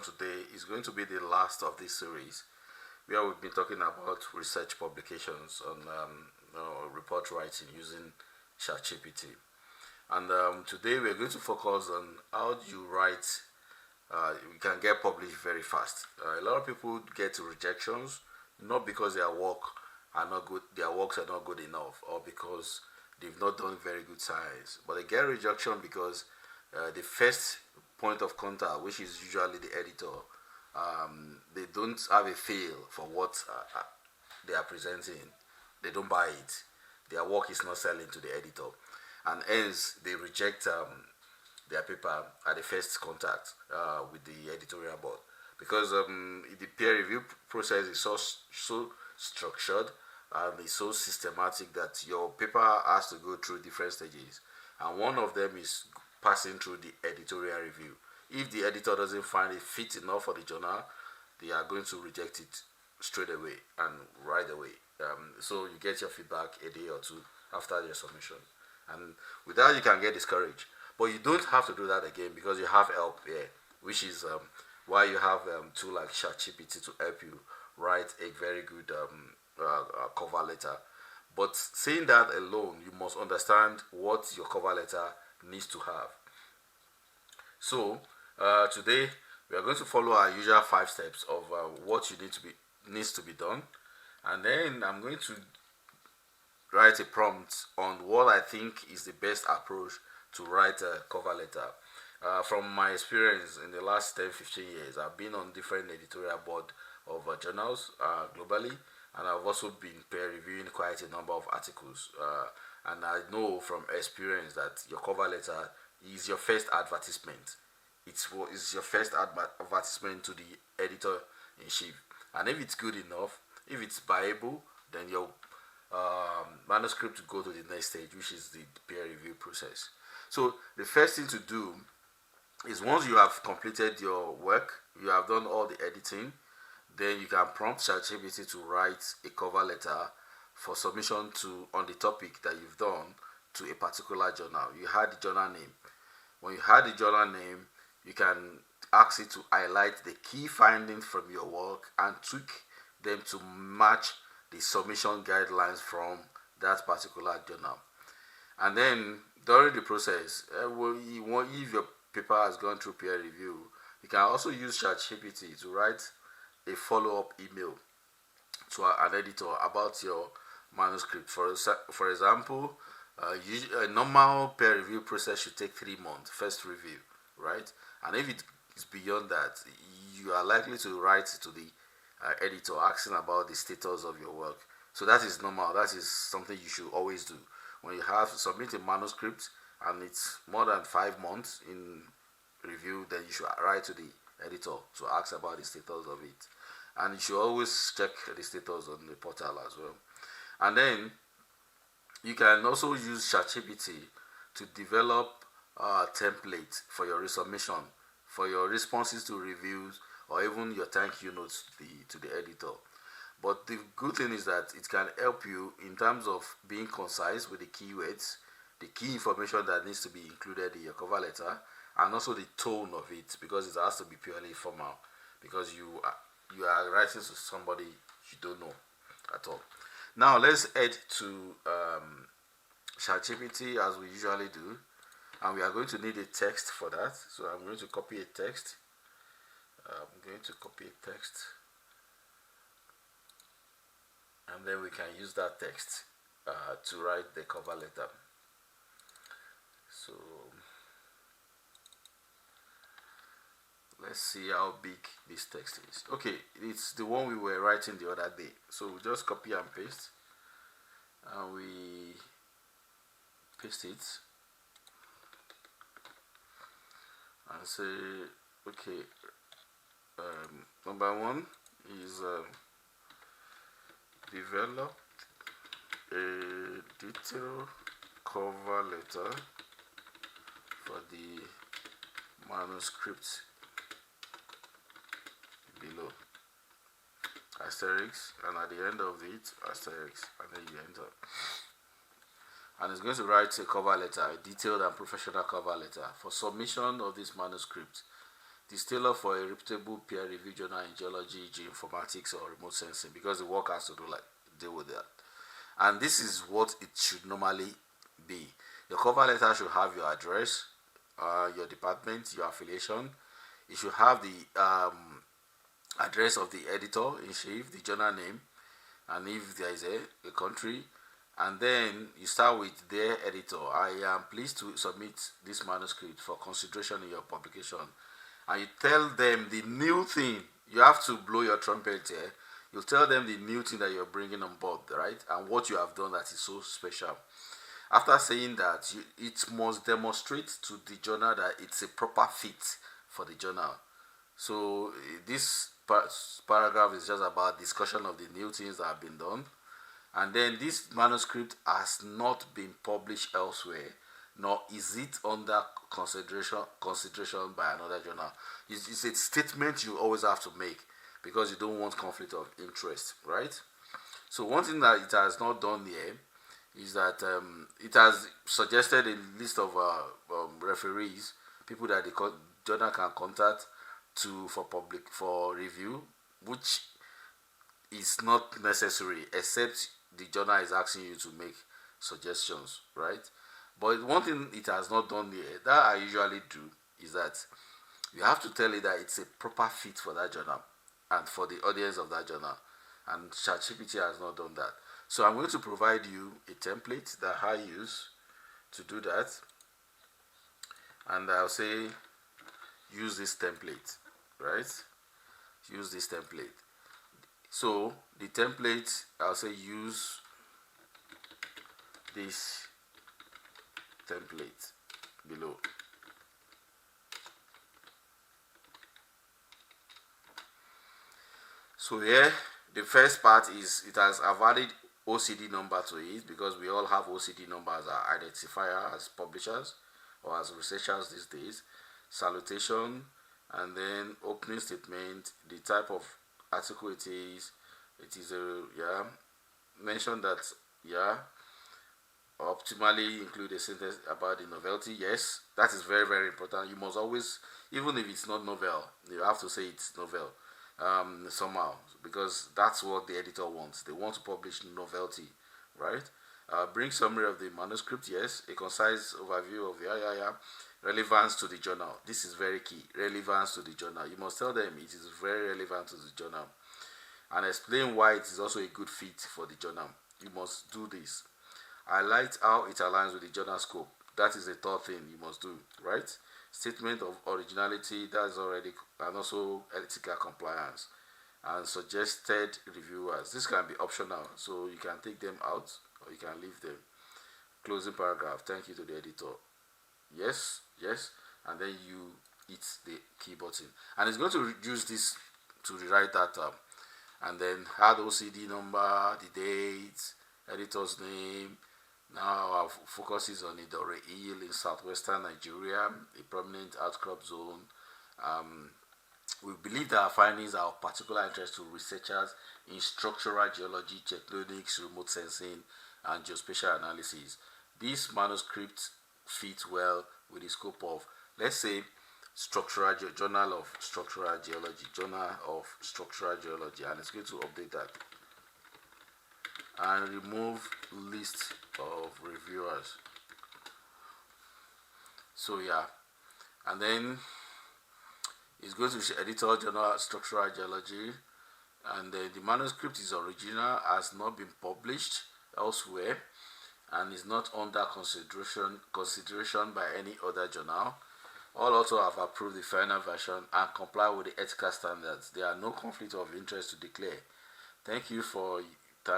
discussion today is going to be the last of this series, where we've been talking about research publications on report writing using ChatGPT. And today we're going to focus on how you write. You can get published very fast. A lot of people get rejections not because their works are not good enough, or because they've not done very good science, but they get rejection because the first point of contact, which is usually the editor, they don't have a feel for what they are presenting. They don't buy it. Their work is not selling to the editor, and hence they reject their paper at the first contact with the editorial board, because the peer review process is so structured and it's so systematic that your paper has to go through different stages, and one of them is passing through the editorial review. If the editor doesn't find it fit enough for the journal, they are going to reject it straight away and right away. So you get your feedback a day or two after your submission, and with that you can get discouraged. But you don't have to do that again, because you have help here, which is why you have tool like ChatGPT to help you write a very good cover letter. But saying that alone, you must understand what your cover letter needs to have. So today we are going to follow our usual 5 steps of what you needs to be done, and then I'm going to write a prompt on what I think is the best approach to write a cover letter. From my experience in the last 10-15 years, I've been on different editorial board of journals globally, and I've also been peer reviewing quite a number of articles, and I know from experience that your cover letter is your first advertisement. It's your first advertisement to the editor in chief, and if it's good enough, if it's buyable, then your manuscript will go to the next stage, which is the peer review process. So the first thing to do is, once you have completed your work, you have done all the editing, then you can prompt ChatGPT to write a cover letter for submission on the topic that you've done to a particular journal. You had the journal name. When you had the journal name, you can ask it to highlight the key findings from your work and tweak them to match the submission guidelines from that particular journal. And then during the process, if your paper has gone through peer review, you can also use ChatGPT to write a follow-up email to an editor about your manuscript. For example, a normal peer review process should take 3 months, first review, right? And if it is beyond that, you are likely to write to the editor asking about the status of your work. So that is normal. That is something you should always do. When you have submit a manuscript and it's more than 5 months in review, then you should write to the editor to ask about the status of it. And you should always check the status on the portal as well. And then you can also use ChatGPT to develop a template for your resubmission, for your responses to reviews, or even your thank you notes to the editor. But the good thing is that it can help you in terms of being concise with the keywords, the key information that needs to be included in your cover letter, and also the tone of it, because it has to be purely formal, because you are writing to somebody you don't know at all. Now let's head to ChatGPT as we usually do, and we are going to need a text for that. So I'm going to copy a text. And then we can use that text to write the cover letter. So let's see how big this text is. Okay, it's the one we were writing the other day. So we just copy and paste, and we paste it and say, okay, number 1 is develop a detailed cover letter for the manuscript below, asterisk, and at the end of it, asterisk, and then you enter. And it's going to write a cover letter, a detailed and professional cover letter for submission of this manuscript. is tailored for a reputable peer-reviewed journal in geology, geoinformatics, or remote sensing, because the work has to deal with that. And this is what it should normally be. Your cover letter should have your address, your department, your affiliation. It should have the address of the editor-in-chief, the journal name, and if there is a country. And then you start with their editor. I am pleased to submit this manuscript for consideration in your publication. And you tell them the new thing. You have to blow your trumpet here. You tell them the new thing that you're bringing on board, right? And what you have done that is so special. After saying that, it must demonstrate to the journal that it's a proper fit for the journal. So this paragraph is just about discussion of the new things that have been done. And then this manuscript has not been published elsewhere, nor is it under consideration by another journal. It's a statement you always have to make, because you don't want conflict of interest, right? So one thing that it has not done here is that it has suggested a list of referees, people that the journal can contact for review, which is not necessary, except the journal is asking you to make suggestions, right? But one thing it has not done here that I usually do is that you have to tell it that it's a proper fit for that journal and for the audience of that journal, and ChatGPT has not done that. So I'm going to provide you a template that I use to do that, and I'll say use this template, right? Use this template. So the template, I'll say use this template below. So here, the first part is it has a valid OCD number to it, because we all have OCD numbers as our identifier as publishers or as researchers these days. Salutation, and then opening statement, the type of article it is mention that optimally include a sentence about the novelty. Yes, that is very, very important. You must always, even if it's not novel, you have to say it's novel somehow, because that's what the editor wants. They want to publish novelty, right? Bring summary of the manuscript. Yes, a concise overview of the relevance to the journal. This is very key. Relevance to the journal. You must tell them it is very relevant to the journal, and explain why it is also a good fit for the journal. You must do this. Highlight how it aligns with the journal scope. That is the third thing you must do, right? Statement of originality, that's already, and also ethical compliance, and suggested reviewers. This can be optional, so you can take them out or you can leave them. Closing paragraph. Thank you to the editor. Yes, and then you hit the key button, and it's going to use this to rewrite that up, and then add OCD number, the date, editor's name. Now our focus is on Idore Hill in southwestern Nigeria, a prominent outcrop zone. We believe that our findings are of particular interest to researchers in structural geology, tectonics, remote sensing, and geospatial analysis. This manuscript fits well with the scope of, let's say, Journal of Structural Geology, and it's going to update that and remove list of reviewers. So and then it's going to editor Journal of Structural Geology, and then the manuscript is original, has not been published elsewhere, and is not under consideration by any other journal. All also have approved the final version and comply with the ethical standards. There are no conflict of interest to declare. Thank you for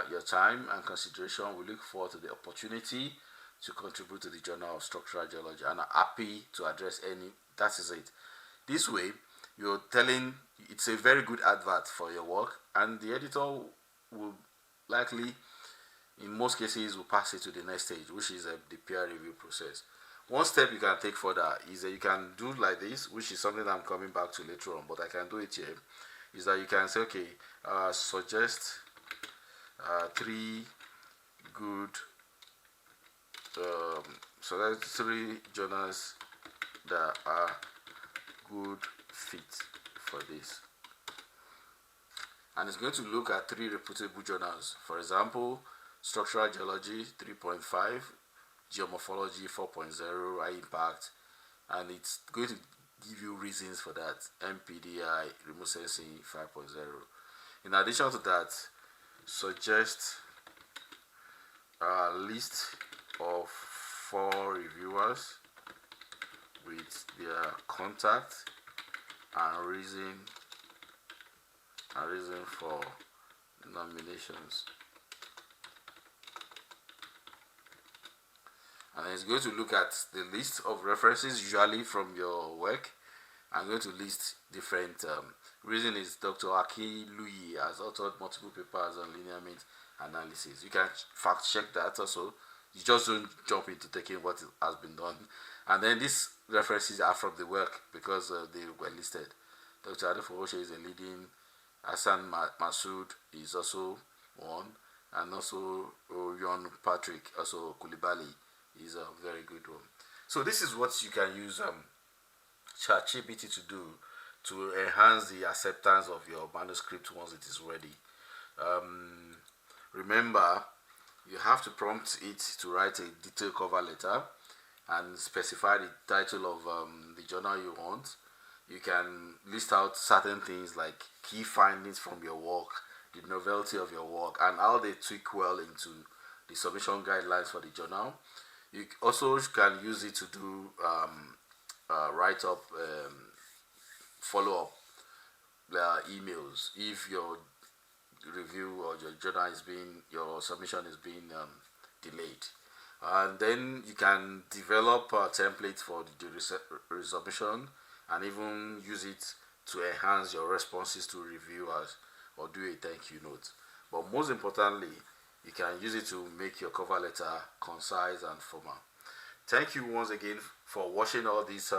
your time and consideration. We look forward to the opportunity to contribute to the Journal of Structural Geology, and are happy to address any. That is it. This way, you're telling it's a very good advert for your work, and the editor will likely, in most cases, will pass it to the next stage, which is the peer review process. One step you can take further is that you can do like this, which is something I'm coming back to later on, but I can do it here. Is that you can say, okay, suggest 3 good, so that's 3 journals that are good fit for this. And it's going to look at 3 reputable journals. For example, Structural Geology 3.5, Geomorphology 4.0, High Impact, and it's going to give you reasons for that. MPDI, Remote Sensing 5.0. In addition to that, suggest a list of 4 reviewers with their contact and reason for nominations. And then it's going to look at the list of references, usually from your work. I'm going to list different reason is Dr. Aki Louis has authored multiple papers on lineament analysis. You can fact check that also. You just don't jump into taking what has been done. And then these references are from the work because they were listed. Dr. Adefowoshe is a leading, Hassan Masood is also one, and also Yon Patrick, also Koulibaly, is a very good one. So this is what you can use ChatGPT to do to enhance the acceptance of your manuscript once it is ready. Remember, you have to prompt it to write a detailed cover letter and specify the title of the journal you want. You can list out certain things like key findings from your work, the novelty of your work, and how they tweak well into the submission guidelines for the journal. You also can use it to do write-up, follow-up emails if your review or your journal is being, your submission is being delayed. And then you can develop a template for the resubmission and even use it to enhance your responses to reviewers or do a thank you note. But most importantly, you can use it to make your cover letter concise and formal. Thank you once again for watching all these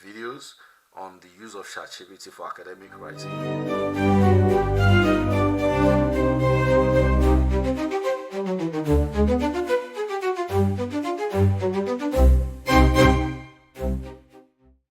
videos on the use of ChatGPT for academic writing.